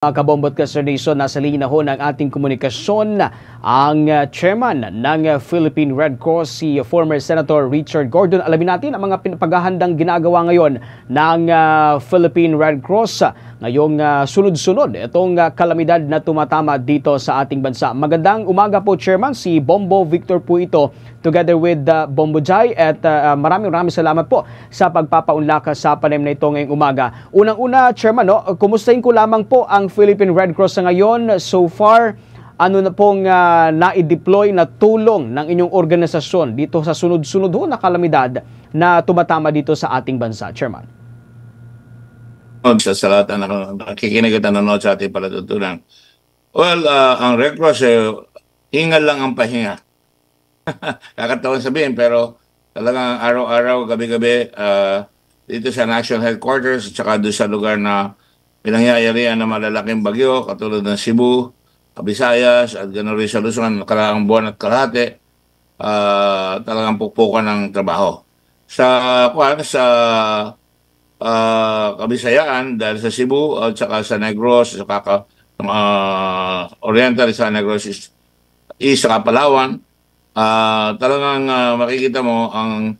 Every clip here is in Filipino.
Mga kabombot ka Sir Nation, nasa linya ho ng ating komunikasyon ang chairman ng Philippine Red Cross, si former Senator Richard Gordon. Alamin natin ang mga pinapaghahandang ginagawa ngayon ng Philippine Red Cross ngayong sunod-sunod itong kalamidad na tumatama dito sa ating bansa. Magandang umaga po, Chairman. Si Bombo Victor po ito together with Bombo Jai, at maraming salamat po sa pagpapaunlak sa panayam na ito ngayong umaga. Unang-una, Chairman, kumustahin ko lamang po ang Philippine Red Cross sa ngayon. So far, ano na pong na-deploy na tulong ng inyong organisasyon dito sa sunod-sunod ho na kalamidad na tumatama dito sa ating bansa, Chairman? Sa lahat ng nakikinig at nanonood sa ating palatutunan. Well, ang Red Cross, hingal lang ang pahinga. Kakatawang sabihin, pero talagang araw-araw, gabi-gabi, dito sa National Headquarters at saka doon sa lugar na pinangyayarihan ng malalaking bagyo, katulad ng Cebu, Visayas, at gano'n rin sa Luzon, nakaraang buwan at kalahati, talagang pukpukan ng trabaho. Sa Kabisayaan, dahil sa Cebu at saka sa Negros, sa Oriental, sa Negros East, sa Palawan, talagang makikita mo ang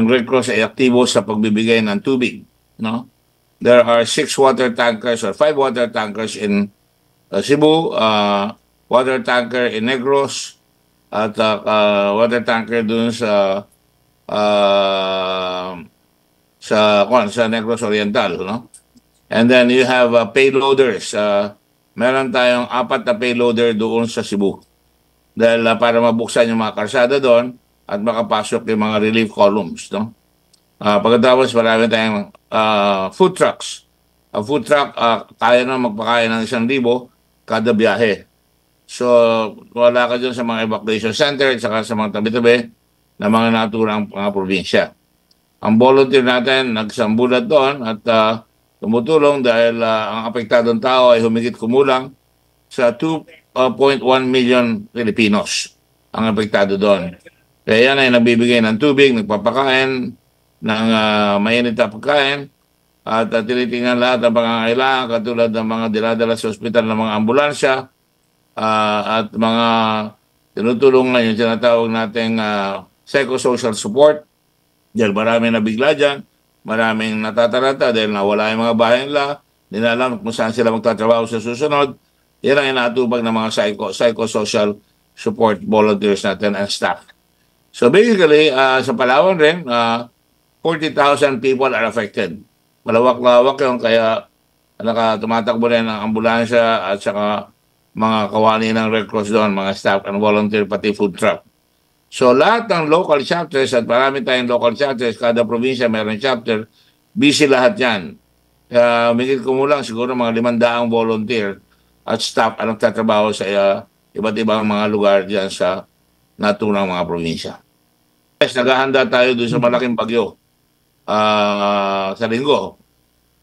Red Cross ay aktibo sa pagbibigay ng tubig, no? There are 6 water tankers or 5 water tankers in Cebu, water tanker in Negros, at water tanker dun sa Negros Oriental, no? And then you have payloaders. Meron tayong 4 na payloader doon sa Cebu. Dahil para mabuksan yung mga karsada doon at makapasok yung mga relief columns, no? Pagkatapos marami tayong food trucks. Ang food truck, kaya na magpakain ng 1,000 kada biyahe. So, wala ka dyan sa mga evacuation center at saka sa mga tabi-tabi na mga naturang mga probinsya. Ang volunteer natin nagsambulat doon at tumutulong dahil ang apektadong tao ay humigit kumulang sa 2.1 million Filipinos ang apektado doon. Kaya yan ay nagbibigay ng tubig, nagpapakain, ng mainit na pagkain, at tinitingnan lahat ng pangangailangan katulad ng mga dinadala sa ospital ng mga ambulansya, at mga tinutulungan yung tinatawag nating psychosocial support. Dahil maraming nabigla dyan, maraming natataranta dahil nawala yung mga bahay nila, hindi na alam kung saan sila magtatrabaho sa susunod. Yan ang inatubag ng mga psychosocial support volunteers natin and staff. So basically, sa Palawan rin, 40,000 people are affected. Malawak-lawak yung kaya tumatakbo rin ang ambulansya at saka mga kawani ng Red Cross doon, mga staff and volunteer, pati food truck. So lahat ng local chapters, at marami tayong local chapters, kada probinsya mayroong chapter, busy lahat yan. Migit kumulang siguro mga 500 volunteer at staff ang nagtatrabaho sa iba't ibang mga lugar dyan sa naturang mga probinsya. Yes, naghahanda tayo doon sa malaking bagyo sa linggo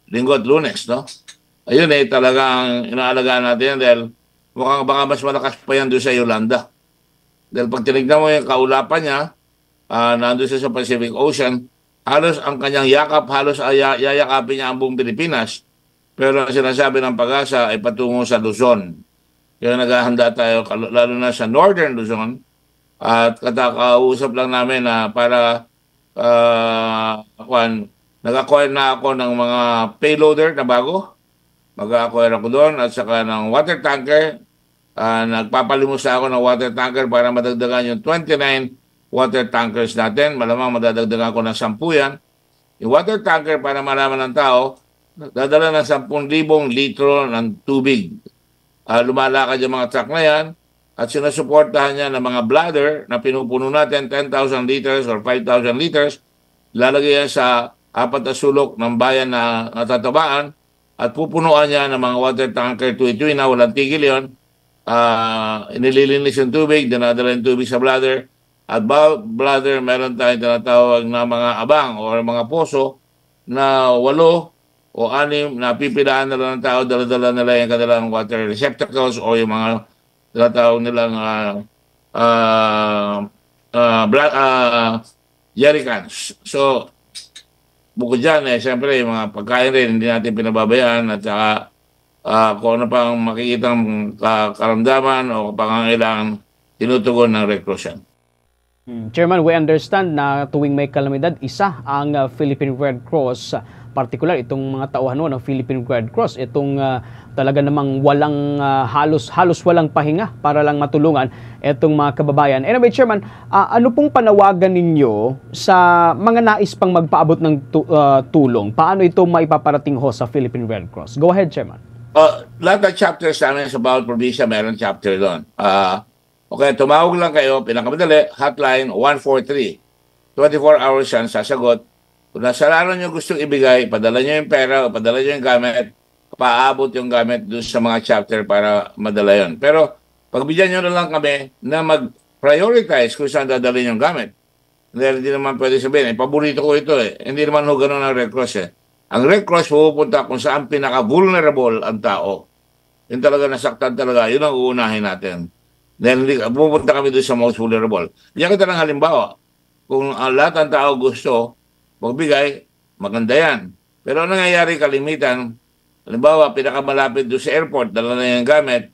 at Lunes, no? Ayun talagang inaalagaan natin yan dahil mukhang baka mas malakas pa yan doon sa Yolanda. Dahil pag tinignan mo yung kaulapan niya, nandun siya sa Pacific Ocean, halos ang kanyang yakap, halos yayakapin niya ang buong Pilipinas. Pero ang sinasabi ng Pag-asa ay patungo sa Luzon. Kaya naghahanda tayo, lalo na sa Northern Luzon, at katakausap lang namin na para nag-acquire na ako ng mga payloader na bago. Mag-acquire ako doon at saka ng water tanker. Nagpapalimos ako ng water tanker para madagdagan yung 29 water tankers natin. Malamang madadagdagan ko ng 10 yan. Yung water tanker, para malaman ng tao, dadala ng 10,000 litro ng tubig. Lumalakad yung mga truck na yan at sinusuportahan niya ng mga bladder na pinupuno natin, 10,000 liters or 5,000 liters. Lalagay yan sa 4 na sulok ng bayan na natatabaan at pupunuan niya ng mga water tanker tuwi-tuwi na walang tigil yun. Inililinis yung tubig, dinadala yung tubig sa bladder, at bladder meron tayong tinatawag na mga abang o mga poso na 8 o 6 na pipilaan na lang ng tao, dala-dala nila yung kanilang water receptacles o yung mga tinatawag nilang jerrycans. So bukod dyan, siyempre, yung mga pagkain rin, hindi natin pinababayaan, at saka kung ano pang makikitang karamdaman o pangangailangan, tinutugon ng Red Cross yan. Chairman, we understand na tuwing may kalamidad, isa ang Philippine Red Cross, particular itong mga tauhan ng Philippine Red Cross, itong talaga namang walang halos walang pahinga para lang matulungan itong mga kababayan. Anyway, Chairman, ano pong panawagan ninyo sa mga nais pang magpaabot ng tulong? Paano ito maipaparating ho sa Philippine Red Cross? Go ahead, Chairman. Lahat ng chapters namin sa bawat probinsya, meron chapter doon. Okay, tumawag lang kayo, pinakamadali, hotline 143. 24 hours yan, sasagot. Kung nasa laro nyo gustong ibigay, padala nyo yung pera o padala nyo yung gamit, paabot yung gamit doon sa mga chapter para madala yon. Pero, pagbigyan nyo na lang kami na mag-prioritize kung saan dadalhin yung gamit. Dahil hindi naman pwede sabihin, paborito ko ito eh. Hindi naman ho ganun ang Red Cross eh. Ang Red Cross pupunta kung saan pinaka-vulnerable ang tao. Yung talaga nasaktan talaga, yun ang uunahin natin. Dahil pupunta kami doon sa most vulnerable. Yan kita ng halimbawa. Kung lahat ng tao gusto magbigay, maganda yan. Pero ang nangyayari kalimitan, halimbawa, pinakamalapit doon sa airport, dala na yung gamit,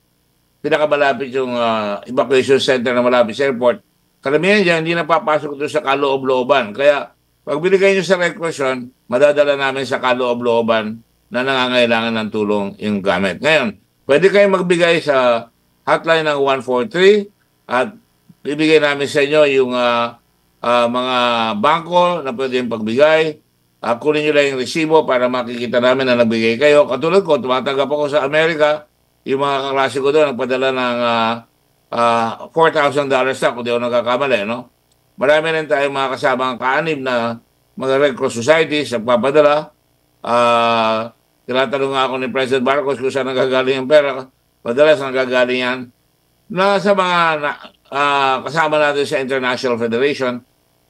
pinakamalapit yung evacuation center na malapit sa airport, karamihan dyan, hindi napapasok doon sa kaloob-looban. Kaya, pag binigay nyo sa Red Cross yun, madadala namin sa kaloob-looban na nangangailangan ng tulong yung gamit. Ngayon, pwede kayong magbigay sa hotline ng 143 at bibigay namin sa inyo yung mga bangko na pwede yung pagbigay. Kunin nyo lang yung resibo para makikita namin na nagbigay kayo. Katulad ko, tumatanggap ako sa Amerika, yung mga kaklase ko doon, nagpadala ng $4,000 na, kung di ako nagkakamali, no? Marami rin tayong mga kasamang kaanib na mga Red Cross Societies nagpapadala. Tinatanong nga ako ni President Marcos kung saan nagagaling yung pera. Madalas nagagaling yan na sa mga kasama natin sa International Federation.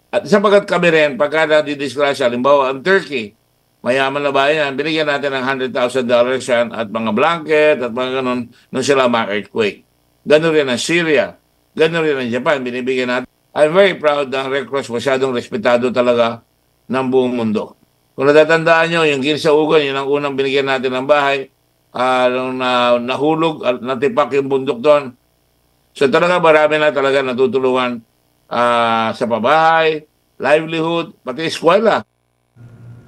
At sapagkat kami rin, pagka nadidisgrasya, halimbawa ang Turkey, mayaman na bayan yan, binigyan natin ng $100,000 yan at mga blanket at mga ganun nung sila ma-earthquake. Ganun rin ang Syria. Ganun rin ang Japan, binibigyan natin. I'm very proud ng Red Cross, masyadong respetado talaga ng buong mundo. Kung natatandaan nyo, yung Ginsaugan, yun ang unang binigyan natin ng bahay, nung nahulog at natipak yung bundok doon. So talaga marami na talaga natutulungan sa pabahay, livelihood, pati eskwela.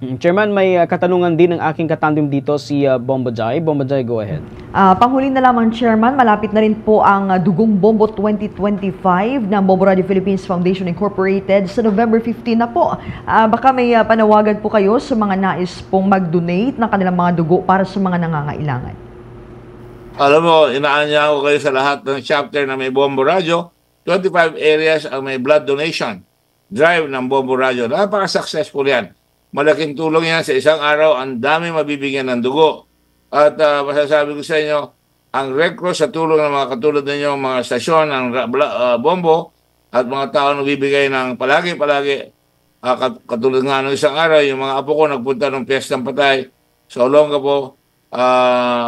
Chairman, may katanungan din ng aking katandim dito si Bombo Jai. Bombo Jai, go ahead. Panghuli na lamang, Chairman, malapit na rin po ang Dugong Bombo 2025 ng Bombo Radio Philippines Foundation Incorporated sa November 15 na po. Baka may panawagan po kayo sa mga nais pong mag-donate ng kanilang mga dugo para sa mga nangangailangan. Alam mo, inaanya ko kayo sa lahat ng chapter na may Bombo Radio. 25 areas ang may blood donation drive ng Bombo Radio. Napaka-successful yan. Malaking tulong yan sa isang araw. Ang dami mabibigyan ng dugo. At masasabi ko sa inyo, ang Red Cross sa tulong ng mga katulad ninyo, mga stasyon ng Bombo at mga tao na bibigay ng palagi, katulad nga ng isang araw, yung mga apo ko nagpunta ng piyestang patay sa Olongapo.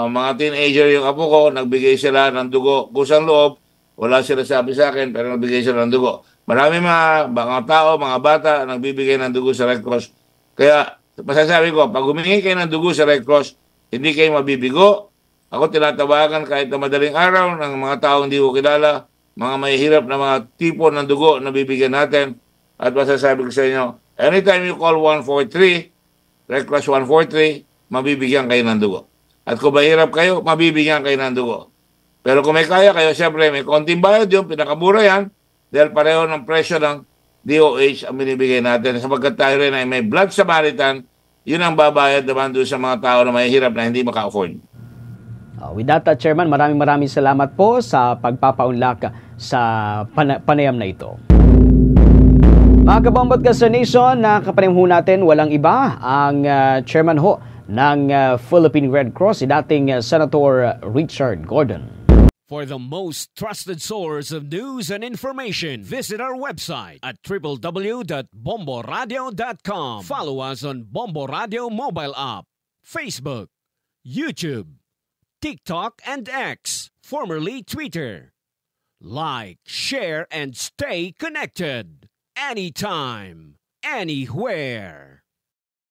Mga teenager yung apo ko, nagbigay sila ng dugo. Kusang loob, wala sila sabi sa akin, pero nagbigay sila ng dugo. Marami mga tao, mga bata, nagbibigay ng dugo sa Red Cross. Kaya, masasabi ko, pag humingi kayo ng dugo sa Red Cross, hindi kayo mabibigo. Ako tinatawagan kahit na madaling araw ng mga taong hindi ko kilala, mga mahihirap na mga tipo ng dugo na bibigyan natin. At masasabi ko sa inyo, anytime you call 143, Red Cross 143, mabibigyan kayo ng dugo. At kung mahirap kayo, mabibigyan kayo ng dugo. Pero kung may kaya kayo, siyempre may konting bayad yun, pinakamura yan, dahil pareho ng presyo ng DOH ang binibigay natin. Sapagkat tayo rin ay may Blood Samaritan, yun ang babayad naman doon sa mga tao na mahihirap na hindi maka-afford. With that, Chairman, maraming salamat po sa pagpapaunlak sa panayam na ito. Mga kabombot ka sa nation, nakapanayam ho natin, walang iba ang Chairman ho ng Philippine Red Cross, si dating Senator Richard Gordon. For the most trusted source of news and information, visit our website at www.bomboradio.com. Follow us on Bombo Radio mobile app, Facebook, YouTube, TikTok, and X, formerly Twitter. Like, share, and stay connected. Anytime, anywhere.